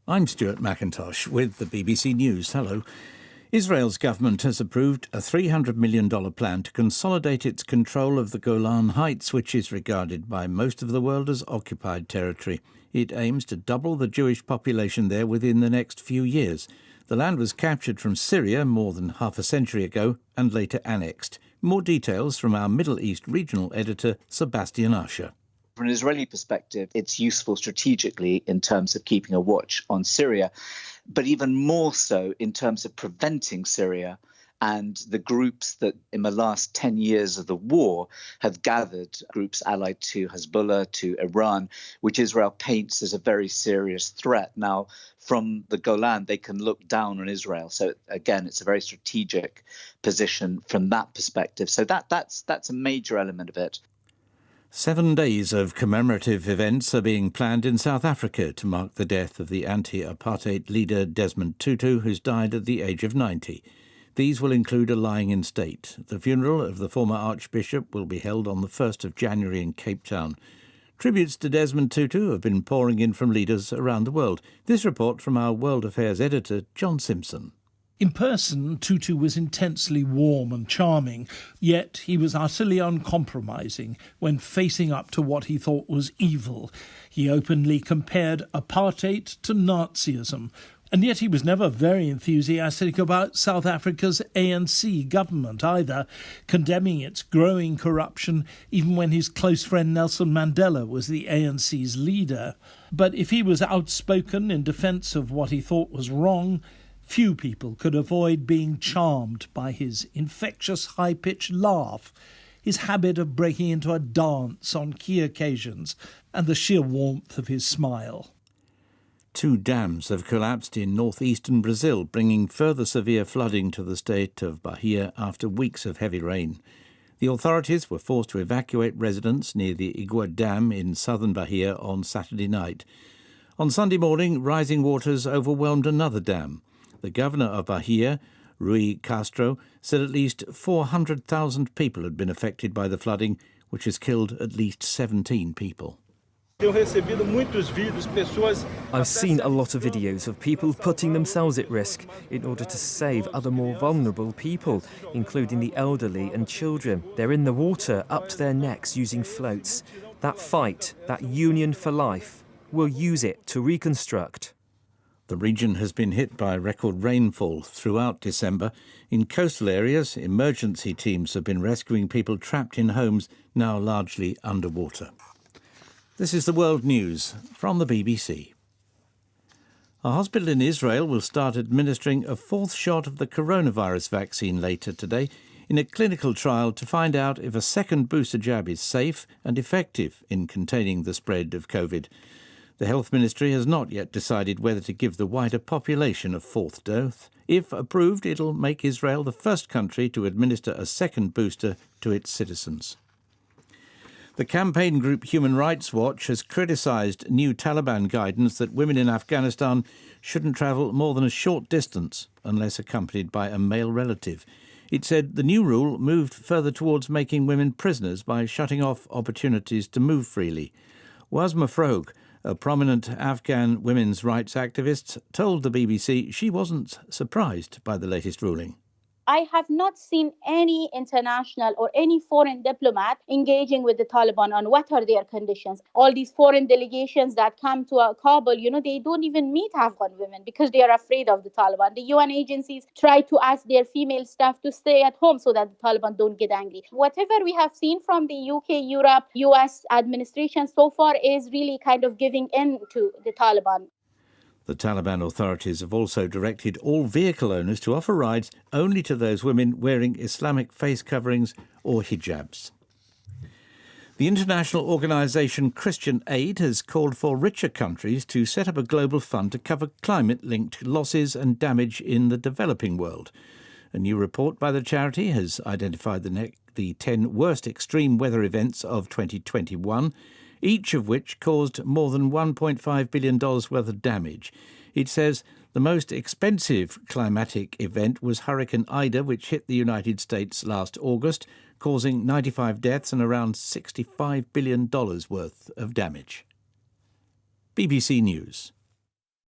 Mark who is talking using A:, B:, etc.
A: I'm Stuart McIntosh with the BBC News. Hello. Israel's government has approved a $300 million plan to consolidate its control of the Golan Heights, which is regarded by most of the world as occupied territory. It aims to double the Jewish population there within the next few years. The land was captured from Syria more than half a century ago and later annexed. More details from our Middle East regional editor, Sebastian Usher.
B: From an Israeli perspective, it's useful strategically in terms of keeping a watch on Syria, but even more so in terms of preventing Syria and the groups that in the last 10 years of the war have gathered, groups allied to Hezbollah, to Iran, which Israel paints as a very serious threat. Now, from the Golan, they can look down on Israel. So again, it's a very strategic position from that perspective. So that's a major element of it.
A: 7 days of commemorative events are being planned in South Africa to mark the death of the anti-apartheid leader Desmond Tutu, who's died at the age of 90. These will include a lying-in state. The funeral of the former Archbishop will be held on the 1st of January in Cape Town. Tributes to Desmond Tutu have been pouring in from leaders around the world. This report from our World Affairs editor, John Simpson.
C: In person, Tutu was intensely warm and charming, yet he was utterly uncompromising when facing up to what he thought was evil. He openly compared apartheid to Nazism, and yet he was never very enthusiastic about South Africa's ANC government either, condemning its growing corruption even when his close friend Nelson Mandela was the ANC's leader. But if he was outspoken in defence of what he thought was wrong, few people could avoid being charmed by his infectious high-pitched laugh, his habit of breaking into a dance on key occasions, and the sheer warmth of his smile.
A: 2 dams have collapsed in northeastern Brazil, bringing further severe flooding to the state of Bahia after weeks of heavy rain. The authorities were forced to evacuate residents near the Igua Dam in southern Bahia on Saturday night. On Sunday morning, rising waters overwhelmed another dam. The governor of Bahia, Rui Castro, said at least 400,000 people had been affected by the flooding, which has killed at least 17 people.
D: I've seen a lot of videos of people putting themselves at risk in order to save other more vulnerable people, including the elderly and children. They're in the water up to their necks using floats. That fight, that union for life, we'll use it to reconstruct.
A: The region has been hit by record rainfall throughout December. In coastal areas, emergency teams have been rescuing people trapped in homes now largely underwater. This is the World News from the BBC. A hospital in Israel will start administering a 4th shot of the coronavirus vaccine later today in a clinical trial to find out if a second booster jab is safe and effective in containing the spread of COVID. The Health Ministry has not yet decided whether to give the wider population a 4th dose. If approved, it'll make Israel the first country to administer a second booster to its citizens. The campaign group Human Rights Watch has criticised new Taliban guidance that women in Afghanistan shouldn't travel more than a short distance unless accompanied by a male relative. It said the new rule moved further towards making women prisoners by shutting off opportunities to move freely. Wasma Frog, a prominent Afghan women's rights activist, told the BBC she wasn't surprised by the latest ruling.
E: I have not seen any international or any foreign diplomat engaging with the Taliban on what are their conditions. All these foreign delegations that come to Kabul, they don't even meet Afghan women because they are afraid of the Taliban. The UN agencies try to ask their female staff to stay at home so that the Taliban don't get angry. Whatever we have seen from the UK, Europe, US administration so far is really kind of giving in to the Taliban.
A: The Taliban authorities have also directed all vehicle owners to offer rides only to those women wearing Islamic face coverings or hijabs. The international organisation Christian Aid has called for richer countries to set up a global fund to cover climate-linked losses and damage in the developing world. A new report by the charity has identified the 10 worst extreme weather events of 2021, each of which caused more than $1.5 billion worth of damage. It says the most expensive climatic event was Hurricane Ida, which hit the United States last August, causing 95 deaths and around $65 billion worth of damage. BBC News.